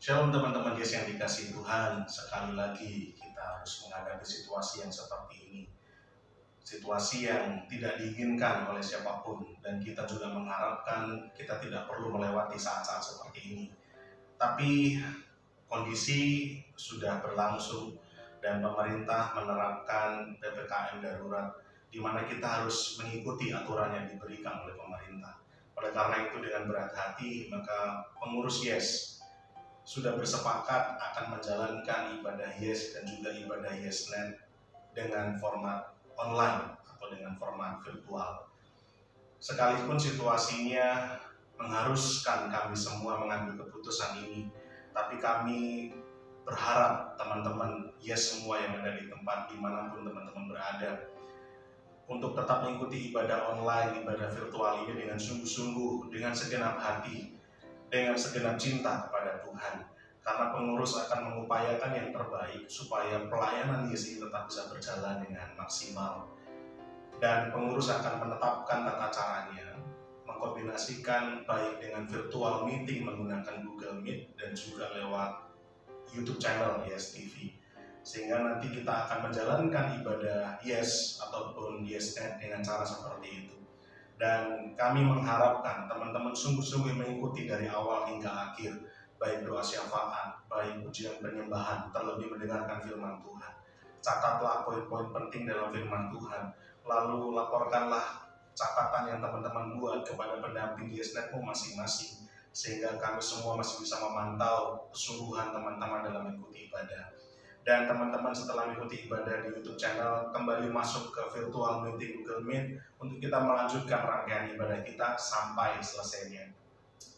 Shalom teman-teman Yes yang dikasihi Tuhan. Sekali lagi kita harus menghadapi situasi yang seperti ini. Situasi yang tidak diinginkan oleh siapapun. Dan kita juga mengharapkan kita tidak perlu melewati saat-saat seperti ini. Tapi kondisi sudah berlangsung dan pemerintah menerapkan PPKM darurat di mana kita harus mengikuti aturan yang diberikan oleh pemerintah. Oleh karena itu dengan berat hati maka pengurus Yes sudah bersepakat akan menjalankan ibadah Yes dan juga ibadah YesNet dengan format online atau dengan format virtual. Sekalipun situasinya mengharuskan kami semua mengambil keputusan ini, tapi kami berharap teman-teman Yes semua yang ada di tempat dimanapun teman-teman berada untuk tetap mengikuti ibadah online, ibadah virtual ini dengan sungguh-sungguh, dengan segenap hati, dengan segenap cinta kepada Tuhan. Karena pengurus akan mengupayakan yang terbaik supaya pelayanan Yes ini tetap bisa berjalan dengan maksimal. Dan pengurus akan menetapkan tata caranya, mengkombinasikan baik dengan virtual meeting menggunakan Google Meet dan juga lewat YouTube channel Yes TV. Sehingga nanti kita akan menjalankan ibadah Yes ataupun YesNet dengan cara seperti itu. Dan kami mengharapkan teman-teman sungguh-sungguh mengikuti dari awal hingga akhir, baik doa syafaat, baik ujian penyembahan, terlebih mendengarkan firman Tuhan. Catatlah poin-poin penting dalam firman Tuhan, lalu laporkanlah catatan yang teman-teman buat kepada pendamping YesNetmu masing-masing, sehingga kami semua masih bisa memantau kesungguhan teman-teman dalam mengikuti ibadah. Dan teman-teman setelah mengikuti ibadah di YouTube channel kembali masuk ke virtual meeting Google Meet untuk kita melanjutkan rangkaian ibadah kita sampai selesainya.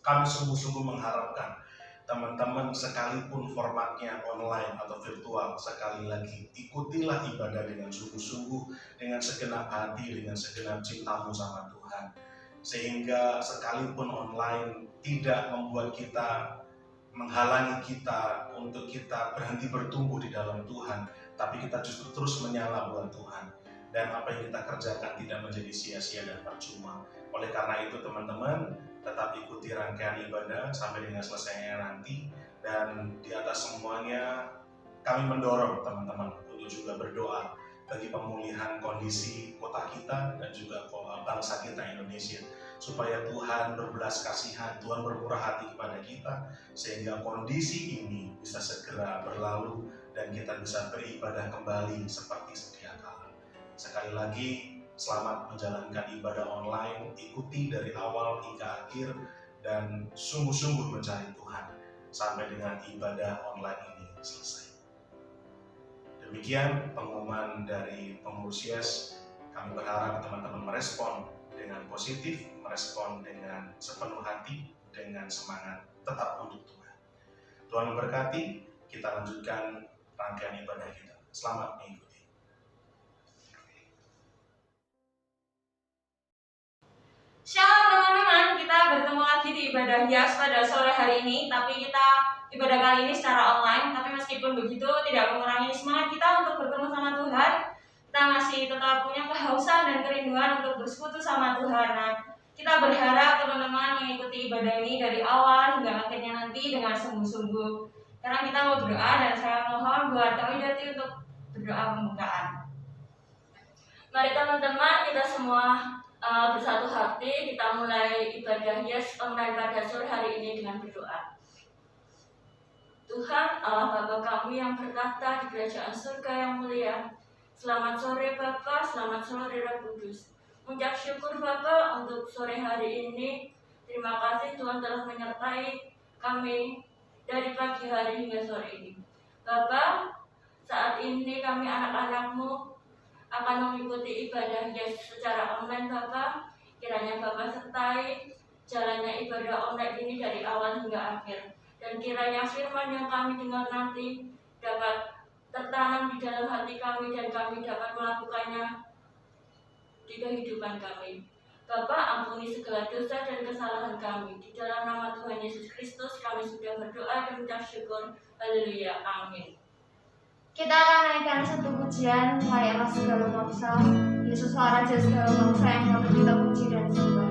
Kami sungguh-sungguh mengharapkan teman-teman sekalipun formatnya online atau virtual, sekali lagi ikutilah ibadah dengan sungguh-sungguh, dengan segenap hati, dengan segenap cintamu sama Tuhan. Sehingga sekalipun online tidak membuat kita, menghalangi kita untuk kita berhenti bertumbuh di dalam Tuhan, tapi kita justru terus menyala buat Tuhan. Dan apa yang kita kerjakan tidak menjadi sia-sia dan percuma. Oleh karena itu teman-teman, tetap ikuti rangkaian ibadah sampai dengan selesainya nanti. Dan di atas semuanya, kami mendorong teman-teman untuk juga berdoa bagi pemulihan kondisi kota kita dan juga bangsa kita Indonesia. Supaya Tuhan berbelas kasihan, Tuhan bermurah hati kepada kita, sehingga kondisi ini bisa segera berlalu dan kita bisa beribadah kembali seperti sedia kala. Sekali lagi, selamat menjalankan ibadah online, ikuti dari awal hingga akhir, dan sungguh-sungguh mencari Tuhan sampai dengan ibadah online ini selesai. Demikian pengumuman dari pengurus Yes. Kami berharap teman-teman merespon dengan positif, merespon dengan sepenuh hati, dengan semangat tetap untuk Tuhan. Tuhan memberkati, kita lanjutkan rangkaian ibadah kita. Selamat mengikuti. Shalom teman-teman, kita bertemu lagi di ibadah Yes pada sore hari ini. Tapi kita ibadah kali ini secara online. Tapi meskipun begitu tidak mengurangi semangat kita untuk bertemu sama Tuhan. Kita masih tetap punya kehausan dan kerinduan untuk bersekutu sama Tuhan. Nah, kita berharap teman-teman mengikuti ibadah ini dari awal hingga akhirnya nanti dengan sungguh-sungguh. Karena kita mau berdoa dan saya mohon buat kami Dati untuk berdoa pembukaan. Mari teman-teman kita semua bersatu hati, kita mulai ibadah Yes online pada sore hari ini dengan berdoa. Tuhan Allah Bapa kami yang bertahta di kerajaan surga yang mulia, selamat sore Bapa, selamat sore Roh Kudus. Mengucap syukur Bapa untuk sore hari ini. Terima kasih Tuhan telah menyertai kami dari pagi hari hingga sore ini. Bapa, saat ini kami anak-anak-Mu akan mengikuti ibadah Yes secara online Bapa. Kiranya Bapa sertai jalannya ibadah online ini dari awal hingga akhir. Dan kiranya firman yang kami dengar nanti dapat tertanam di dalam hati kami dan kami dapat melakukannya di kehidupan kami. Bapa, ampuni segala dosa dan kesalahan kami. Di dalam nama Tuhan Yesus Kristus kami sudah berdoa dan mengucap syukur. Haleluya, amin. Kita akan naikkan satu pujian, layaklah segala bangsa, Yesuslah Raja segala bangsa yang dapat kita puji dan sembah.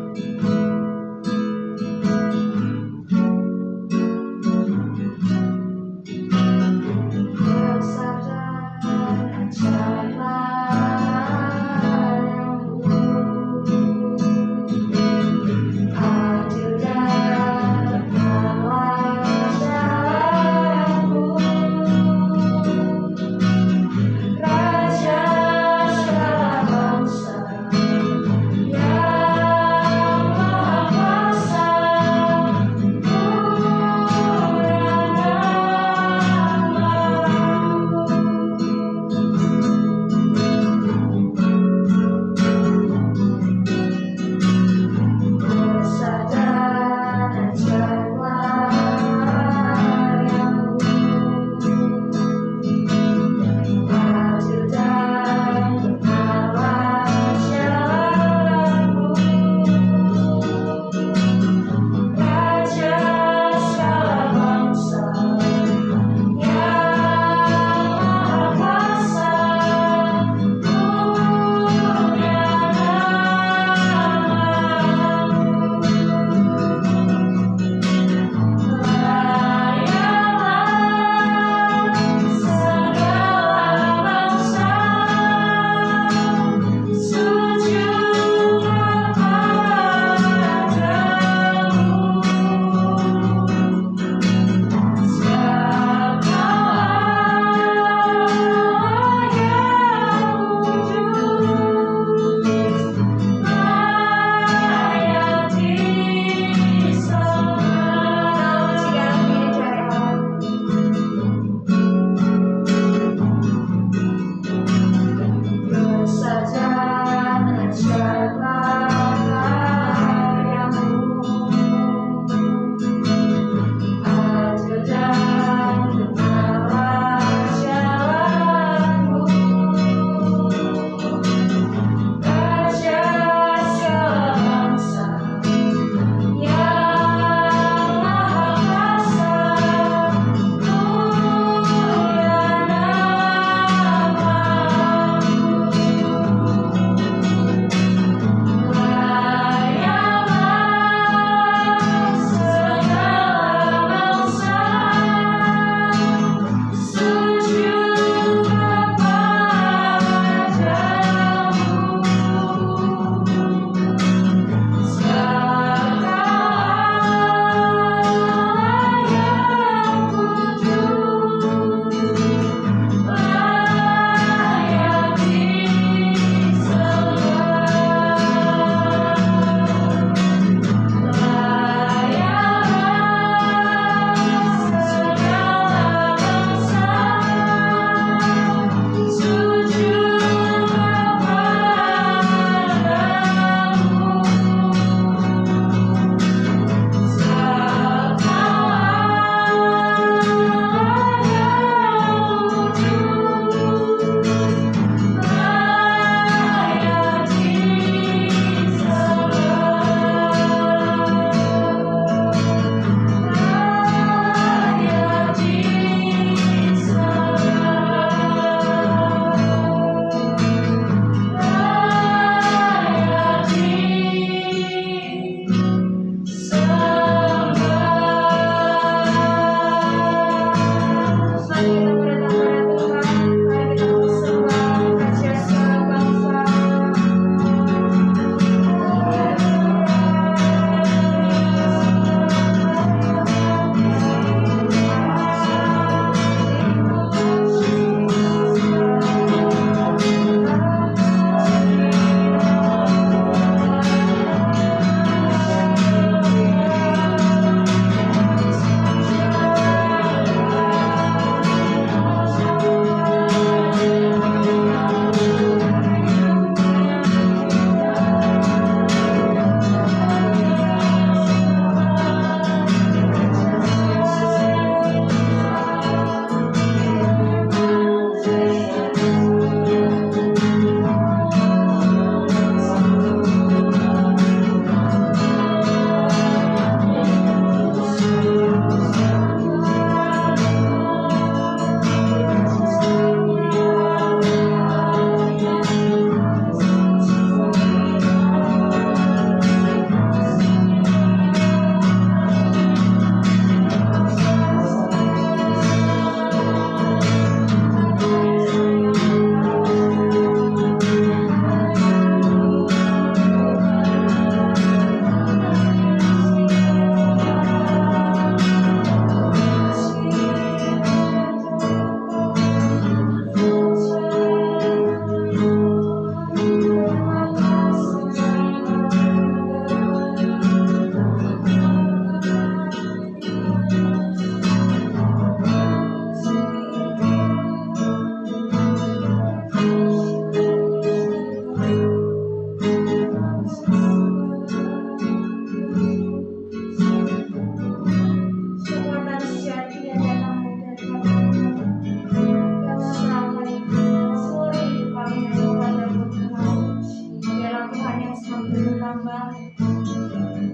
bertambah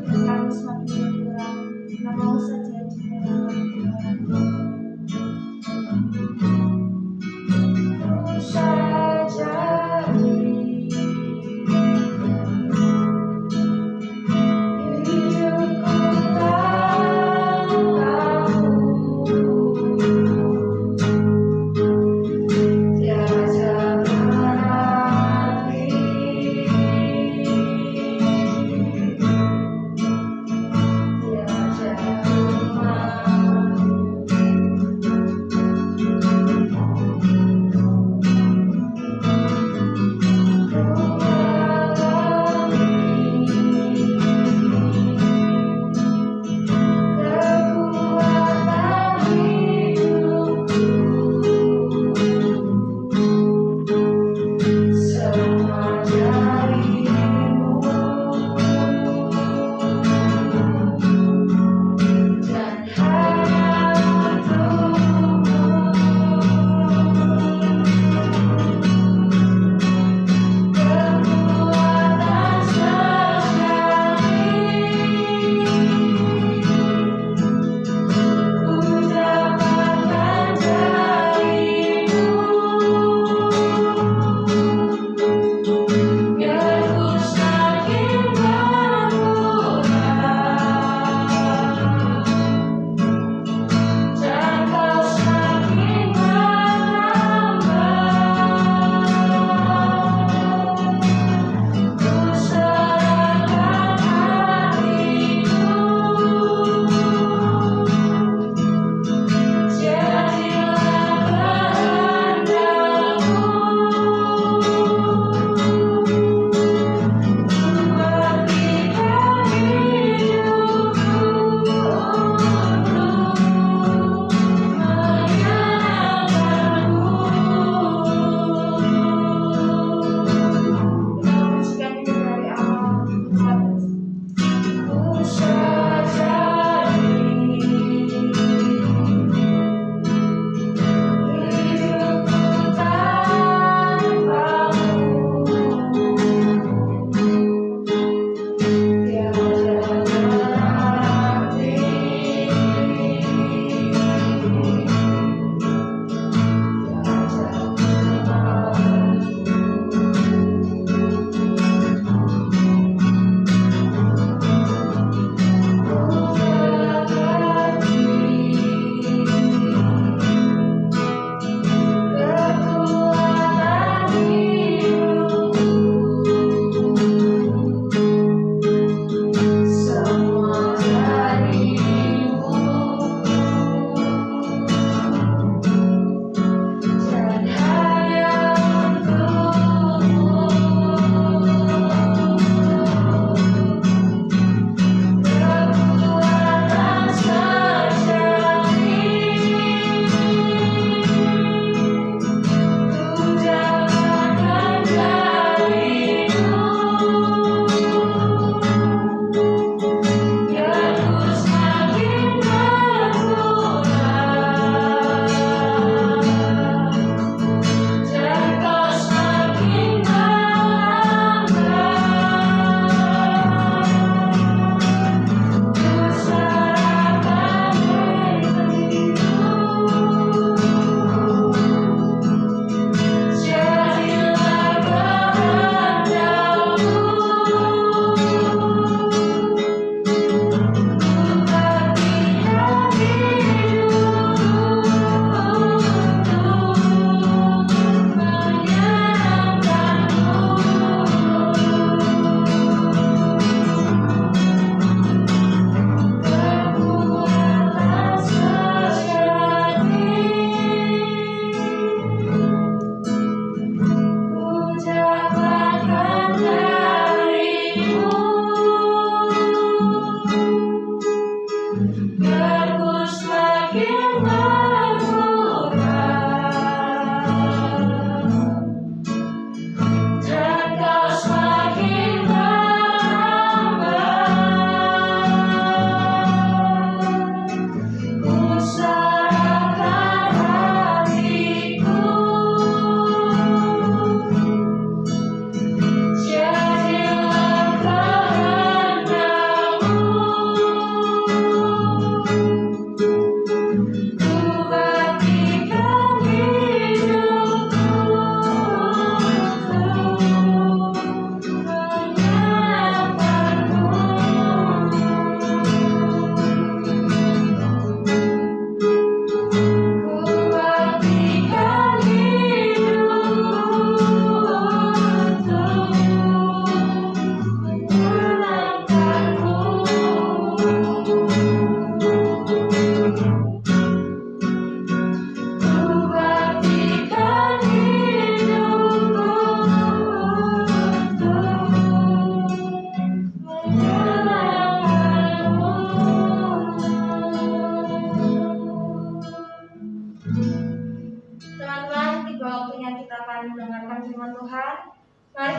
dan kami semakin berkurang. Namamu saja dimuliakan Tuhan. Ku saja hidupku tanpamu, tiada berarti.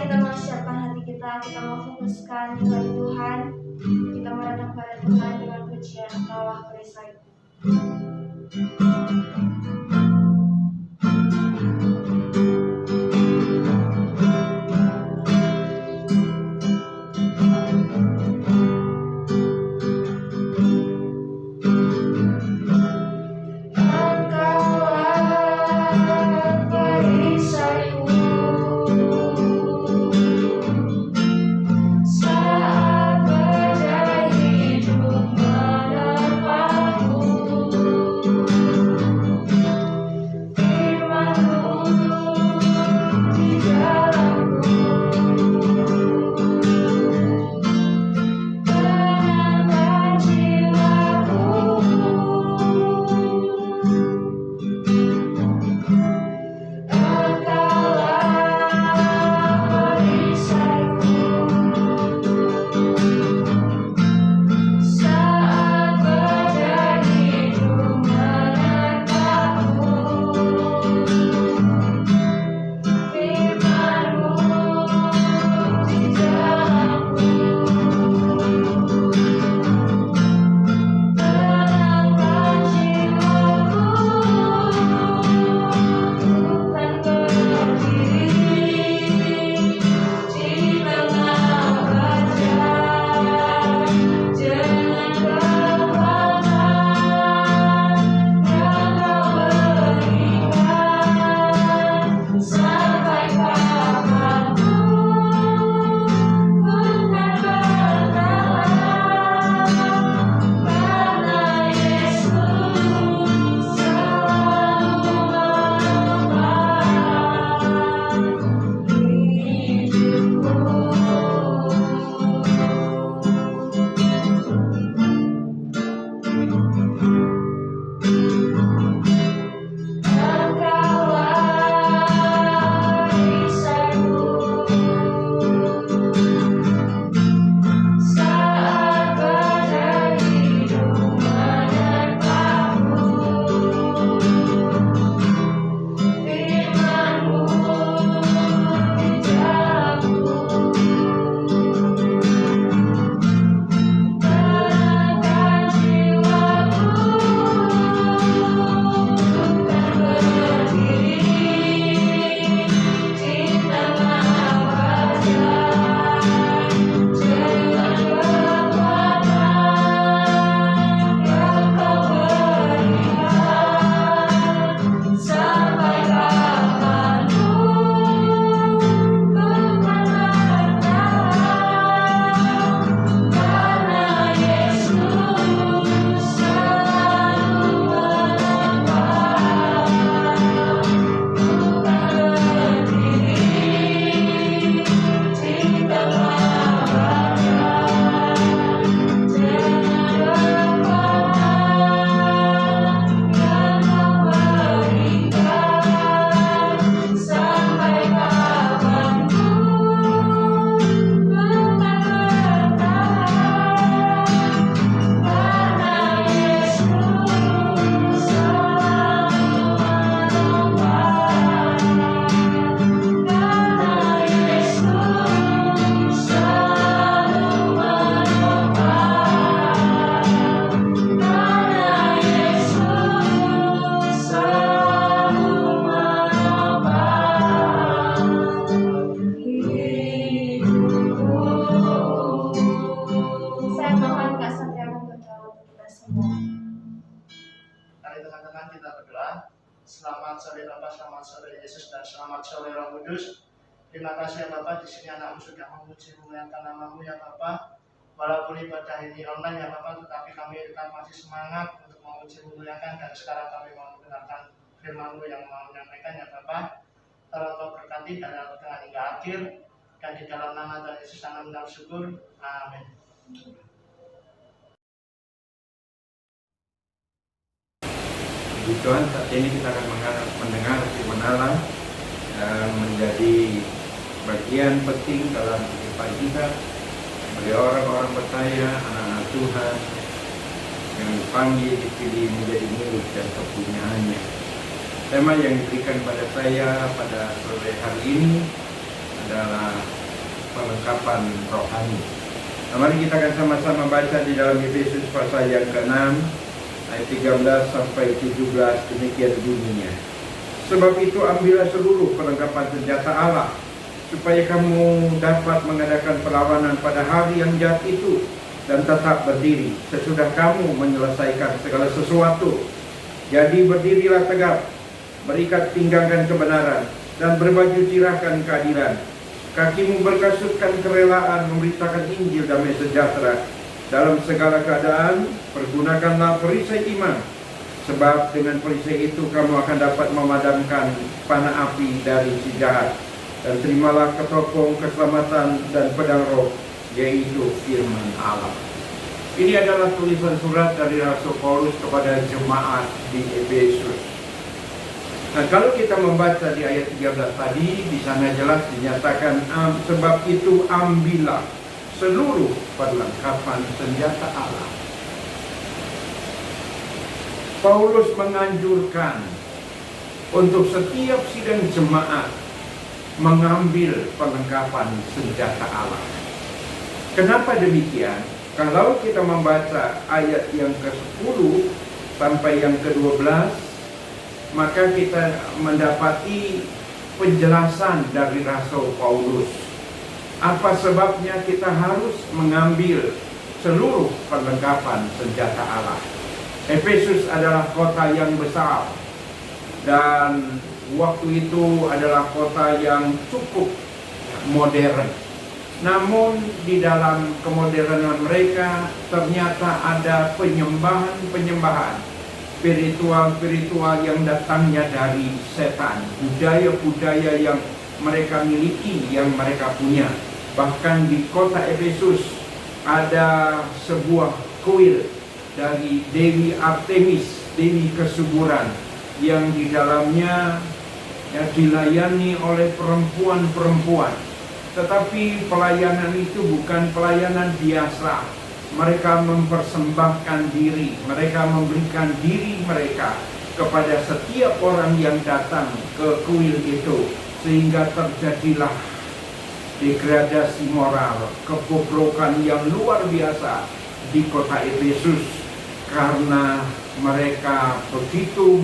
kita mau siapkan hati kita mau fokuskan kepada Tuhan, kita merenung pada Tuhan dengan pujian Engkaulah perisai. Selamat sore Bapak, selamat sore Yesus, dan selamat sore Roh Kudus. Terima kasih ya Bapak, di sini anakmu sudah memuji memuliakan namamu ya Bapak. Walaupun ibadah ini online ya Bapak, tetapi kami tetap masih semangat untuk memuji memuliakan, dan sekarang kami mau mendengarkan firman-Mu yang mau menyampaikan ya Bapak. Tolong Kau berkati dari awal tengah hingga akhir, dan di dalam nama Tuhan Yesus kami mengucap syukur. Amin. Puji Tuhan, saat ini kita akan mendengar firman Allah yang menjadi bagian penting dalam kehidupan kita sebagai orang-orang percaya, anak-anak Tuhan yang dipanggil, dipilih menjadi milik dan kepunyaannya. Tema yang diberikan pada saya pada sore hari ini adalah perlengkapan rohani. Nah, mari kita akan sama-sama baca di dalam Efesus pasal yang ke-6 ayat 13 sampai 17, demikian bunyinya. Sebab itu ambillah seluruh perlengkapan senjata Allah, supaya kamu dapat mengadakan perlawanan pada hari yang jahat itu, dan tetap berdiri sesudah kamu menyelesaikan segala sesuatu. Jadi berdirilah tegap, berikat pinggangkan kebenaran, dan berbaju tirahkan keadilan. Kakimu berkasutkan kerelaan memberitakan Injil damai sejahtera. Dalam segala keadaan, pergunakanlah perisai iman, sebab dengan perisai itu kamu akan dapat memadamkan panah api dari si jahat. Dan terimalah ketopong keselamatan dan pedang roh, yaitu firman Allah. Ini adalah tulisan surat dari Rasul Paulus kepada jemaat di Efesus. Nah, kalau kita membaca di ayat 13 tadi, di sana jelas dinyatakan, sebab itu ambillah seluruh perlengkapan senjata Allah. Paulus menganjurkan untuk setiap sidang jemaat mengambil perlengkapan senjata Allah. Kenapa demikian? Kalau kita membaca ayat yang ke-10 sampai yang ke-12, maka kita mendapati penjelasan dari Rasul Paulus. Apa sebabnya kita harus mengambil seluruh perlengkapan senjata Allah. Efesus adalah kota yang besar, dan waktu itu adalah kota yang cukup modern. Namun di dalam kemodernan mereka ternyata ada penyembahan spiritual yang datangnya dari setan, budaya-budaya yang mereka miliki, yang mereka punya. Bahkan di kota Efesus ada sebuah kuil dari Dewi Artemis, Dewi kesuburan, yang di dalamnya dilayani oleh perempuan-perempuan. Tetapi pelayanan itu bukan pelayanan biasa. Mereka mempersembahkan diri, mereka memberikan diri mereka kepada setiap orang yang datang ke kuil itu, sehingga terjadilah degradasi moral, kebobrokan yang luar biasa di kota Efesus, karena mereka begitu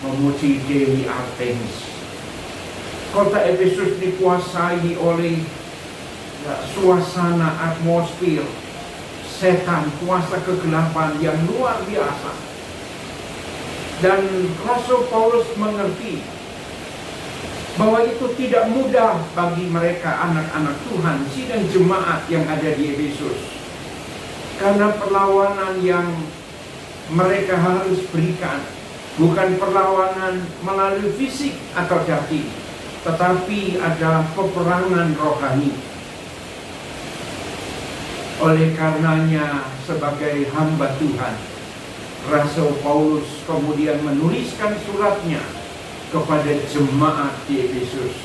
memuji Dewi Artemis. Kota Efesus dikuasai oleh suasana atmosfer setan, kuasa kegelapan yang luar biasa. Dan Rasul Paulus mengerti bahwa itu tidak mudah bagi mereka, anak-anak Tuhan, sidang jemaat yang ada di Efesus, karena perlawanan yang mereka harus berikan bukan perlawanan melalui fisik atau hati, tetapi adalah peperangan rohani. Oleh karenanya, sebagai hamba Tuhan, Rasul Paulus kemudian menuliskan suratnya kepada jemaat di Efesus.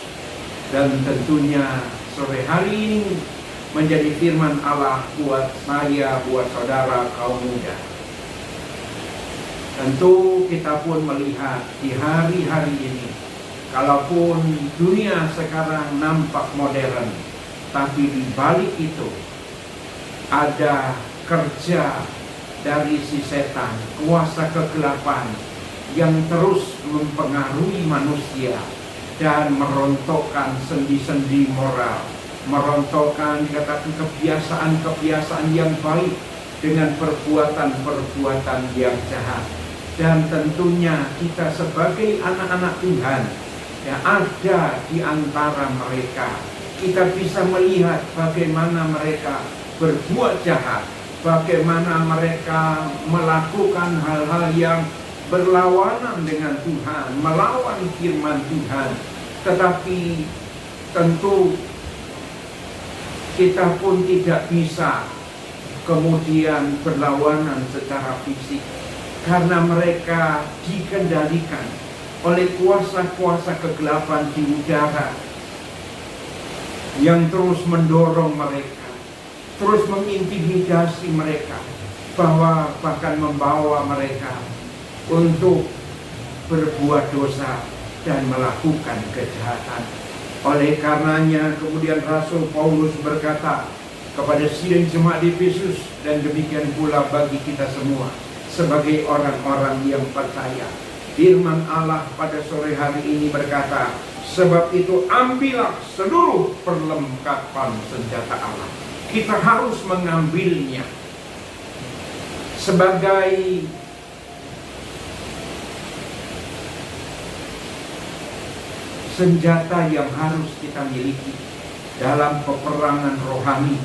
Dan tentunya sore hari ini menjadi firman Allah buat saya, buat saudara kaum muda. Tentu kita pun melihat di hari-hari ini, kalaupun dunia sekarang nampak modern, tapi di balik itu ada kerja dari si setan, kuasa kegelapan yang terus mempengaruhi manusia dan merontokkan sendi-sendi moral, merontokkan dikatakan kebiasaan-kebiasaan yang baik dengan perbuatan-perbuatan yang jahat. Dan tentunya kita sebagai anak-anak Tuhan yang ada di antara mereka, kita bisa melihat bagaimana mereka berbuat jahat, bagaimana mereka melakukan hal-hal yang berlawanan dengan Tuhan, melawan firman Tuhan. Tetapi tentu kita pun tidak bisa kemudian berlawanan secara fisik, karena mereka dikendalikan oleh kuasa-kuasa kegelapan di udara yang terus mendorong mereka, terus mengintimidasi mereka, bahwa bahkan membawa mereka untuk berbuat dosa dan melakukan kejahatan. Oleh karenanya kemudian Rasul Paulus berkata kepada sidang jemaat di Efesus, dan demikian pula bagi kita semua sebagai orang-orang yang percaya. Firman Allah pada sore hari ini berkata, sebab itu ambillah seluruh perlengkapan senjata Allah. Kita harus mengambilnya sebagai senjata yang harus kita miliki dalam peperangan rohani.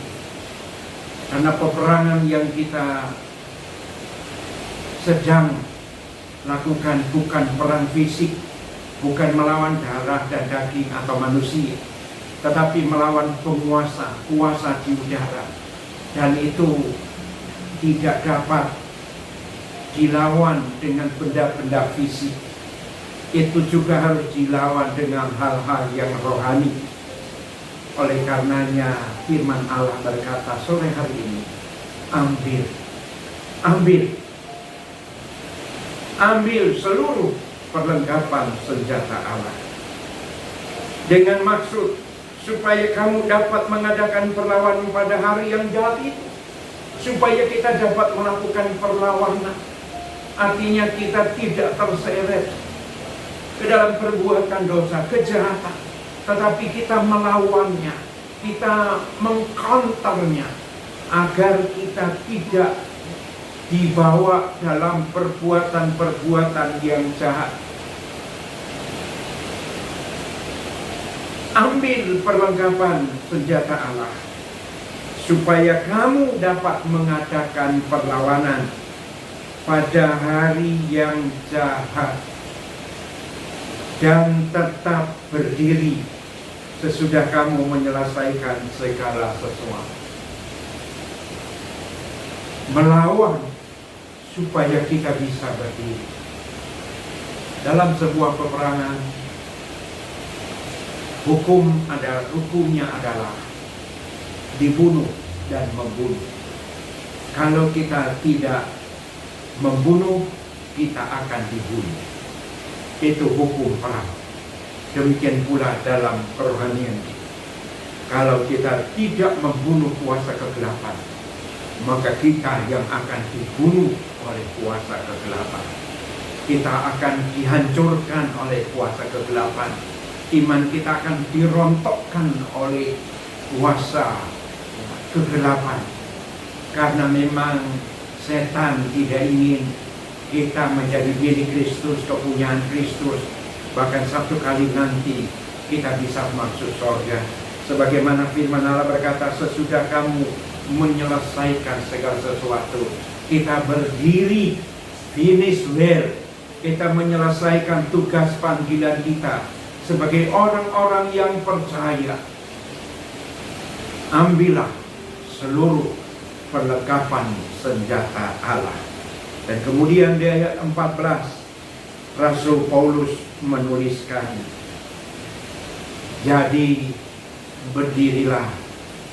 Karena peperangan yang kita sedang lakukan bukan perang fisik, bukan melawan darah dan daging atau manusia, tetapi melawan penguasa, kuasa di udara. Dan itu tidak dapat dilawan dengan benda-benda fisik. Itu juga harus dilawan dengan hal-hal yang rohani. Oleh karenanya firman Allah berkata sore hari ini, ambil seluruh perlengkapan senjata Allah, dengan maksud supaya kamu dapat mengadakan perlawanan pada hari yang jahat itu, supaya kita dapat melakukan perlawanan. Artinya kita tidak terseret ke dalam perbuatan dosa, kejahatan, tetapi kita melawannya, kita mengcounternya, agar kita tidak dibawa dalam perbuatan-perbuatan yang jahat. Ambil perlengkapan senjata Allah, supaya kamu dapat mengadakan perlawanan pada hari yang jahat, dan tetap berdiri sesudah kamu menyelesaikan segala sesuatu. Melawan supaya kita bisa berdiri dalam sebuah peperangan. Hukumnya adalah dibunuh dan membunuh. Kalau kita tidak membunuh, kita akan dibunuh. Itu hukum perang. Demikian pula dalam kerohanian. Kalau kita tidak membunuh kuasa kegelapan, maka kita yang akan dibunuh oleh kuasa kegelapan. Kita akan dihancurkan oleh kuasa kegelapan. Iman kita akan dirontokkan oleh kuasa kegelapan. Karena memang setan tidak ingin kita menjadi milik Kristus, kepunyaan Kristus. Bahkan satu kali nanti kita bisa masuk surga. Sebagaimana firman Allah berkata, sesudah kamu menyelesaikan segala sesuatu, kita berdiri, finish well. Kita menyelesaikan tugas panggilan kita sebagai orang-orang yang percaya. Ambillah seluruh perlengkapan senjata Allah. Dan kemudian di ayat 14 Rasul Paulus menuliskan, jadi berdirilah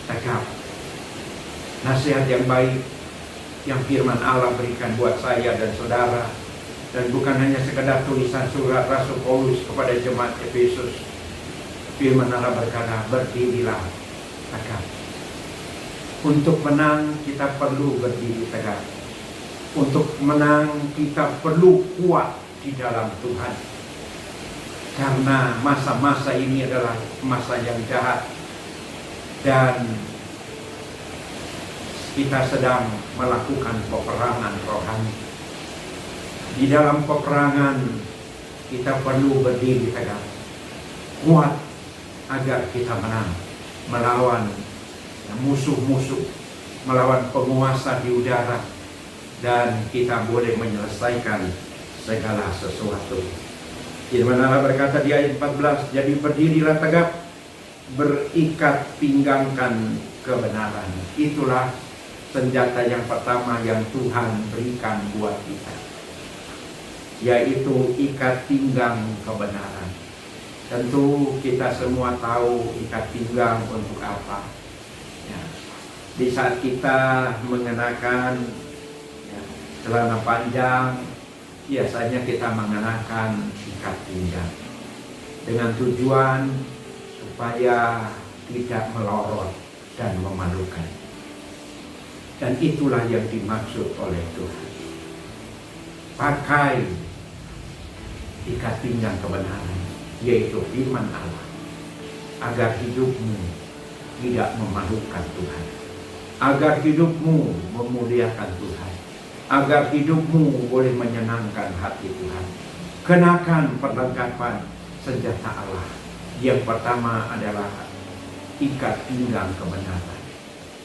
tegap. Nasihat yang baik yang firman Allah berikan buat saya dan saudara. Dan bukan hanya sekedar tulisan surat Rasul Paulus kepada jemaat Efesus. Firman Allah berkata, berdirilah tegap. Untuk menang kita perlu berdiri tegak. Untuk menang kita perlu kuat di dalam Tuhan. Karena masa-masa ini adalah masa yang jahat. Dan kita sedang melakukan peperangan rohani. Di dalam peperangan kita perlu berdiri tegak, kuat, agar kita menang melawan musuh-musuh, melawan penguasa di udara, dan kita boleh menyelesaikan segala sesuatu. Firman Allah berkata di ayat 14, jadi berdirilah tegap, berikat pinggangkan kebenaran. Itulah senjata yang pertama yang Tuhan berikan buat kita, yaitu ikat pinggang kebenaran. Tentu kita semua tahu ikat pinggang untuk apa. Ya. Di saat kita mengenakan celana panjang, biasanya kita mengenakan ikat pinggang dengan tujuan supaya tidak melorot dan memalukan. Dan itulah yang dimaksud oleh Tuhan. Pakai ikat pinggang kebenaran, yaitu firman Allah, agar hidupmu tidak memalukan Tuhan, agar hidupmu memuliakan Tuhan, agar hidupmu boleh menyenangkan hati Tuhan. Kenakan perlengkapan senjata Allah. Yang pertama adalah ikat pinggang kebenaran.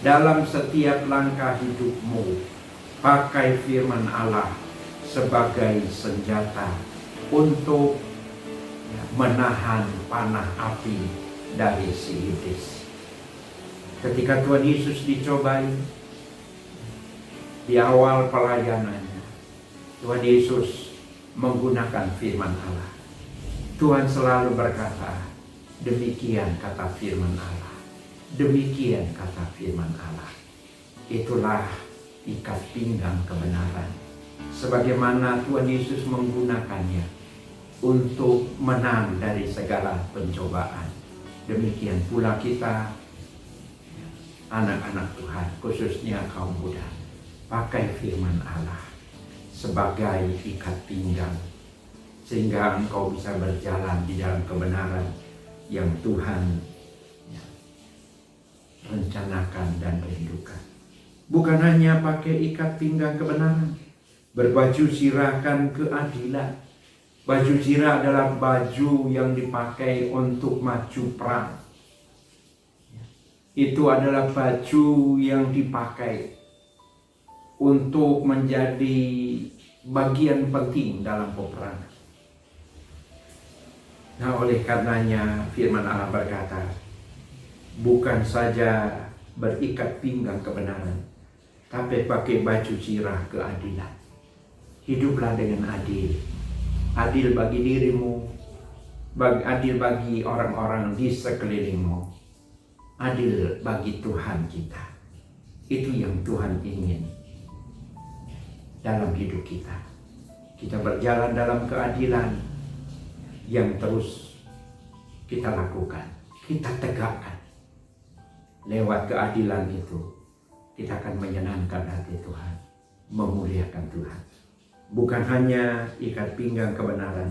Dalam setiap langkah hidupmu, pakai firman Allah sebagai senjata untuk menahan panah api dari si iblis. Ketika Tuhan Yesus dicobai di awal pelayanannya, Tuhan Yesus menggunakan firman Allah. Tuhan selalu berkata, demikian kata firman Allah. Demikian kata firman Allah. Itulah ikat pinggang kebenaran. Sebagaimana Tuhan Yesus menggunakannya untuk menang dari segala pencobaan. Demikian pula kita, anak-anak Tuhan, khususnya kaum muda, pakai firman Allah sebagai ikat pinggang, sehingga engkau bisa berjalan di dalam kebenaran yang Tuhan rencanakan dan rindukan. Bukan hanya pakai ikat pinggang kebenaran, berbaju sirahkan keadilan. Baju sirah adalah baju yang dipakai untuk maju perang. Itu adalah baju yang dipakai untuk menjadi bagian penting dalam peperangan. Nah, oleh karenanya firman Allah berkata, bukan saja berikat pinggang kebenaran, tapi pakai baju sirah keadilan. Hiduplah dengan adil. Adil bagi dirimu, adil bagi orang-orang di sekelilingmu, adil bagi Tuhan kita. Itu yang Tuhan ingin dalam hidup kita. Kita berjalan dalam keadilan yang terus kita lakukan, kita tegakkan. Lewat keadilan itu, kita akan menyenangkan hati Tuhan, memuliakan Tuhan. Bukan hanya ikat pinggang kebenaran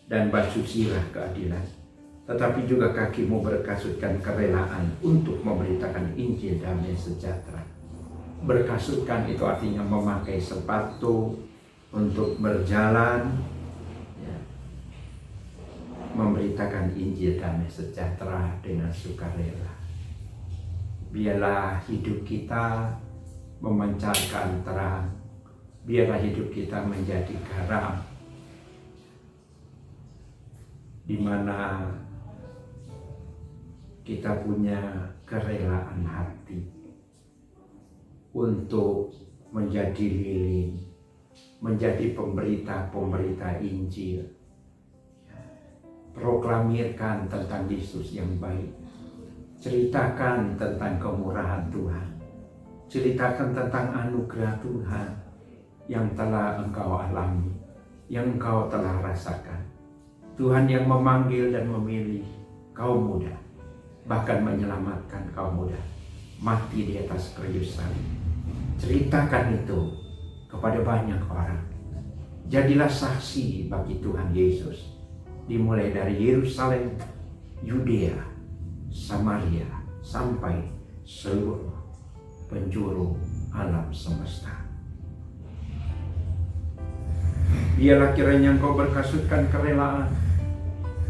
dan baju sirah keadilan, tetapi juga kakimu berkasutkan kerelaan untuk memberitakan Injil damai sejahtera. Berkasutkan itu artinya memakai sepatu untuk berjalan, ya, memberitakan Injil damai sejahtera dengan sukarela. Biarlah hidup kita memancarkan terang. Biarlah hidup kita menjadi garam, di mana kita punya kerelaan hati untuk menjadi lilin, menjadi pemberita-pemberita Injil. Proklamirkan tentang Yesus yang baik. Ceritakan tentang kemurahan Tuhan. Ceritakan tentang anugerah Tuhan yang telah engkau alami, yang engkau telah rasakan. Tuhan yang memanggil dan memilih kaum muda, bahkan menyelamatkan kaum muda, mati di atas kayu salib. Ceritakan itu kepada banyak orang. Jadilah saksi bagi Tuhan Yesus, dimulai dari Yerusalem, Yudea, Samaria, sampai seluruh penjuru alam semesta. Biarlah kiranya engkau berkasutkan kerelaan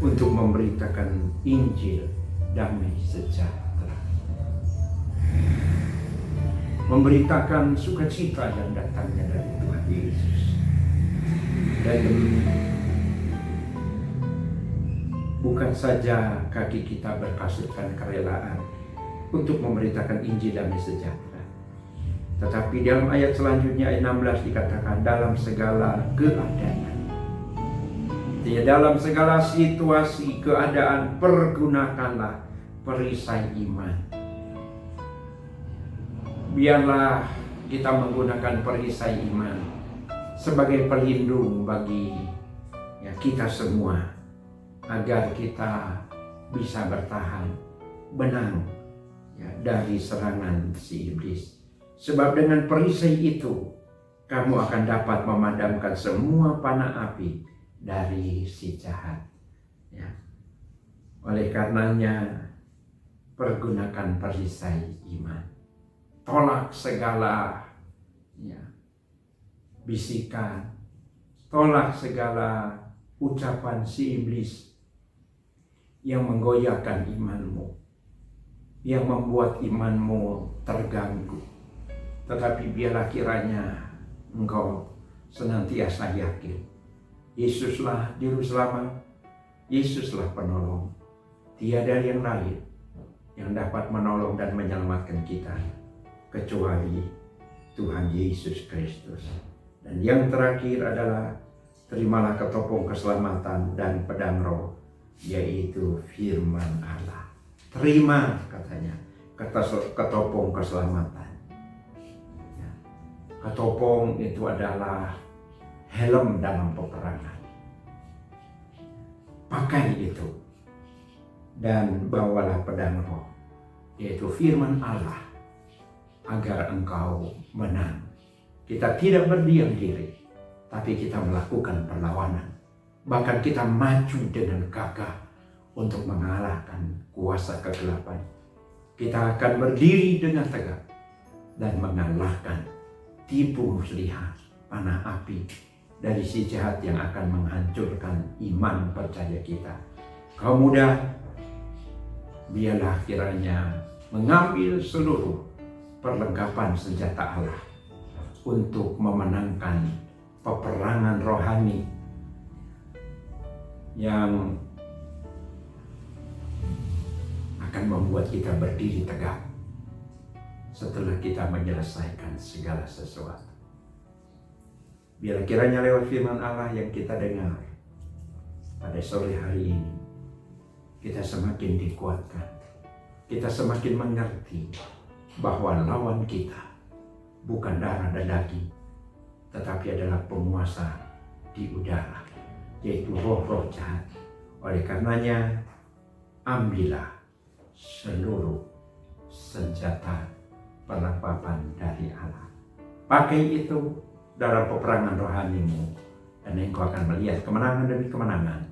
untuk memberitakan Injil damai sejahtera, memberitakan sukacita yang datangnya dari Tuhan Yesus. Dan bukan saja kaki kita berkasutkan kerelaan untuk memberitakan Injil damai sejahtera, tetapi dalam ayat selanjutnya, ayat 16 dikatakan dalam segala keadaan. Artinya dalam segala situasi keadaan pergunakanlah perisai iman. Biarlah kita menggunakan perisai iman sebagai pelindung bagi kita semua, agar kita bisa bertahan, benang ya, dari serangan si iblis. Sebab dengan perisai itu kamu akan dapat memadamkan semua panah api dari si jahat. Ya. Oleh karenanya pergunakan perisai iman. Tolak segala ya, bisikan, tolak segala ucapan si iblis yang menggoyahkan imanmu, yang membuat imanmu terganggu. Tetapi biarlah kiranya engkau senantiasa yakin, Yesuslah Juru Selamat, Yesuslah penolong. Tiada yang lain yang dapat menolong dan menyelamatkan kita kecuali Tuhan Yesus Kristus. Dan yang terakhir adalah terimalah ketopong keselamatan dan pedang roh, yaitu firman Allah. Terima katanya ketopong keselamatan. Ya. Ketopong itu adalah helm dalam peperangan. Pakai itu dan bawalah pedang roh, yaitu firman Allah, agar engkau menang. Kita tidak berdiam diri, tapi kita melakukan perlawanan. Bahkan kita maju dengan gagah untuk mengalahkan kuasa kegelapan. Kita akan berdiri dengan tegak dan mengalahkan tipu muslihat, panah api dari si jahat yang akan menghancurkan iman percaya kita. Kaum muda, biarlah kiranya mengambil seluruh perlengkapan senjata Allah untuk memenangkan peperangan rohani yang akan membuat kita berdiri tegak setelah kita menyelesaikan segala sesuatu. Biar kiranya lewat firman Allah yang kita dengar pada sore hari ini, kita semakin dikuatkan, kita semakin mengerti bahwa lawan kita bukan darah dan daging, tetapi adalah penguasa di udara, yaitu roh-roh jahat. Oleh karenanya, ambillah seluruh senjata perlengkapan dari Allah. Pakai itu dalam peperangan rohanimu, dan engkau akan melihat kemenangan demi kemenangan.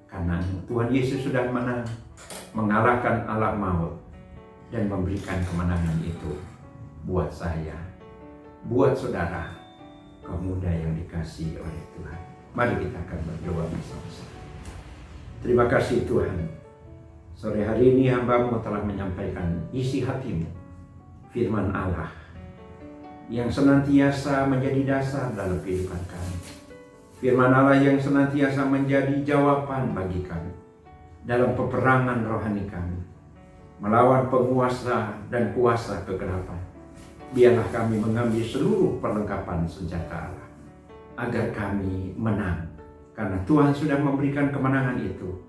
Karena Tuhan Yesus sudah menang, mengalahkan alam maut, dan memberikan kemenangan itu buat saya, buat saudara, kaum muda yang dikasihi oleh Tuhan. Mari kita akan berdoa bersama-sama. Terima kasih Tuhan, sore hari ini hamba-Mu telah menyampaikan isi hatimu, firman Allah yang senantiasa menjadi dasar dalam kehidupan kami. Firman Allah yang senantiasa menjadi jawaban bagi kami dalam peperangan rohani kami, melawan penguasa dan kuasa kegelapan. Biarlah kami mengambil seluruh perlengkapan senjata Allah, agar kami menang, karena Tuhan sudah memberikan kemenangan itu,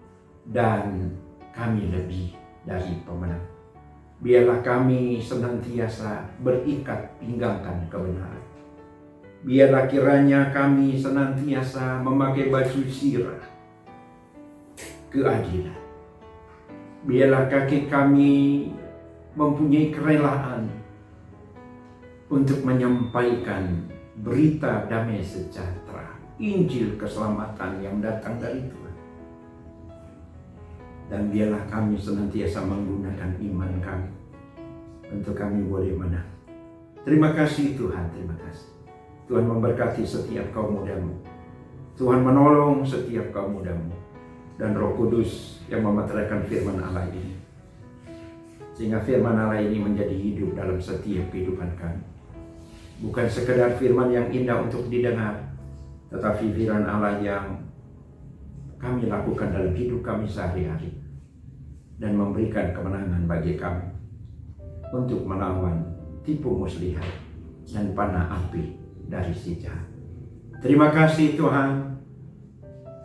dan kami lebih dari pemenang. Biarlah kami senantiasa berikat pinggangkan kebenaran. Biarlah kiranya kami senantiasa memakai baju sirah keadilan. Biarlah kaki kami mempunyai kerelaan untuk menyampaikan berita damai sejahtera, Injil keselamatan yang datang dari Tuhan. Dan biarlah kami senantiasa menggunakan iman kami untuk kami boleh menang. Terima kasih Tuhan, terima kasih. Tuhan memberkati setiap kaum muda-Mu. Tuhan menolong setiap kaum muda-Mu. Dan Roh Kudus yang memeteraikan firman Allah ini, sehingga firman Allah ini menjadi hidup dalam setiap kehidupan kami. Bukan sekedar firman yang indah untuk didengar, tetapi firman Allah yang kami lakukan dalam hidup kami sehari-hari, dan memberikan kemenangan bagi kami untuk melawan tipu muslihat dan panah api dari si jahat. Terima kasih Tuhan,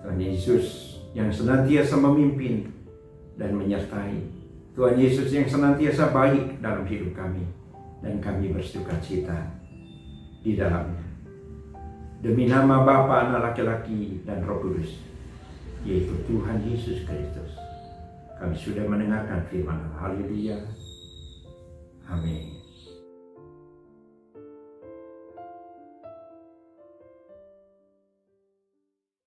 Tuhan Yesus yang senantiasa memimpin dan menyertai, Tuhan Yesus yang senantiasa baik dalam hidup kami, dan kami bersukacita di dalamnya. Demi nama Bapa, Anak laki-laki, dan Roh Kudus, yaitu Tuhan Yesus Kristus, Kami sudah mendengarkan firman. Haleluya.